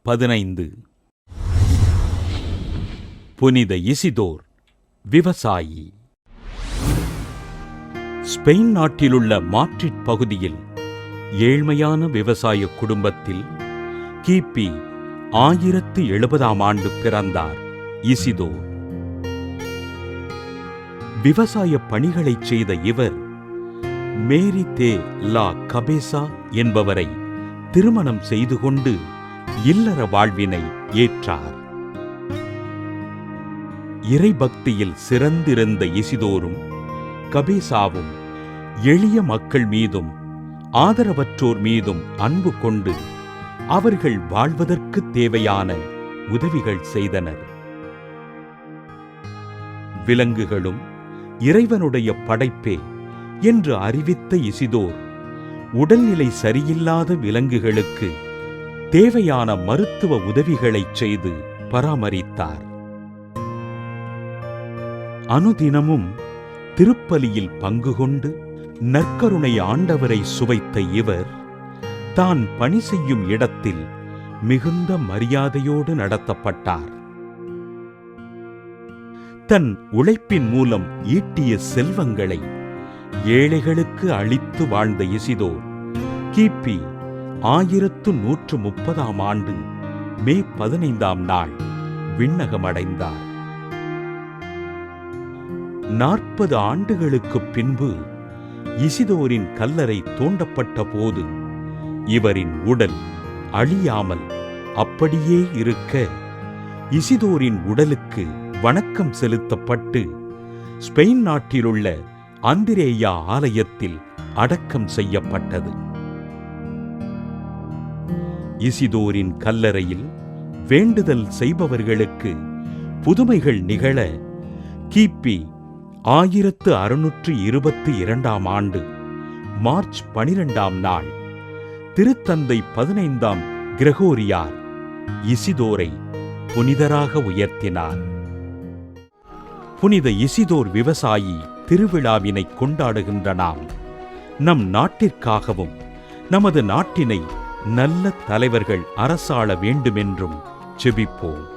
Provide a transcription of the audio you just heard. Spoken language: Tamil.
15 புனித இசிதோர், விவசாயி. ஸ்பெயின் நாட்டிலுள்ள மாட்ரிட் பகுதியில் ஏழ்மையான விவசாய குடும்பத்தில் கிபி 1070 பிறந்தார் இசிதோர். விவசாய பணிகளைச் செய்த இவர் மேரி தே லா கபேசா என்பவரை திருமணம் செய்து கொண்டு இல்லற வாழ்வினை ஏற்றார். இறைபக்தியில் சிறந்திருந்த இசிதோரும் கபேசாவும் எளிய மக்கள் மீதும் ஆதரவற்றோர் மீதும் அன்பு கொண்டு அவர்கள் வாழ்வதற்கு தேவையான உதவிகள் செய்தனர். விலங்குகளும் இறைவனுடைய படைப்பே என்று அறிவித்த இசிதோர் உடல்நிலை சரியில்லாத விலங்குகளுக்கு தேவையான மருத்துவ உதவிகளைச் செய்து பராமரித்தார். அனுதினமும் திருப்பலியில் பங்கு கொண்டு நற்கருணை ஆண்டவரை சுவைத்த இவர் தான் பணி செய்யும் இடத்தில் மிகுந்த மரியாதையோடு நடத்தப்பட்டார். தன் உழைப்பின் மூலம் ஈட்டிய செல்வங்களை ஏழைகளுக்கு அளித்து வாழ்ந்த இசிதோர் கிபி 1130 மே 15 விண்ணகமடைந்தார். 40 ஆண்டுகளுக்குப் பின்பு இசிதோரின் கல்லறை தோண்டப்பட்ட போது இவரின் உடல் அழியாமல் அப்படியே இருக்க இசிதோரின் உடலுக்கு வணக்கம் செலுத்தப்பட்டு ஸ்பெயின் நாட்டிலுள்ள அந்திரேயா ஆலயத்தில் அடக்கம் செய்யப்பட்டது. இசிதோரின் கல்லறையில் வேண்டுதல் செய்பவர்களுக்கு புதுமைகள் நிகழ கிபி 1622 மார்ச் 12 திருத்தந்தை 15 கிரகோரியார் இசிதோரை புனிதராக உயர்த்தினார். புனித இசிதோர் விவசாயி திருவிழாவினை கொண்டாடுகின்ற நாம் நம் நாட்டிற்காகவும் நமது நாட்டினை நல்ல தலைவர்கள் அரசாள வேண்டுமென்றும் ஜெபிப்போம்.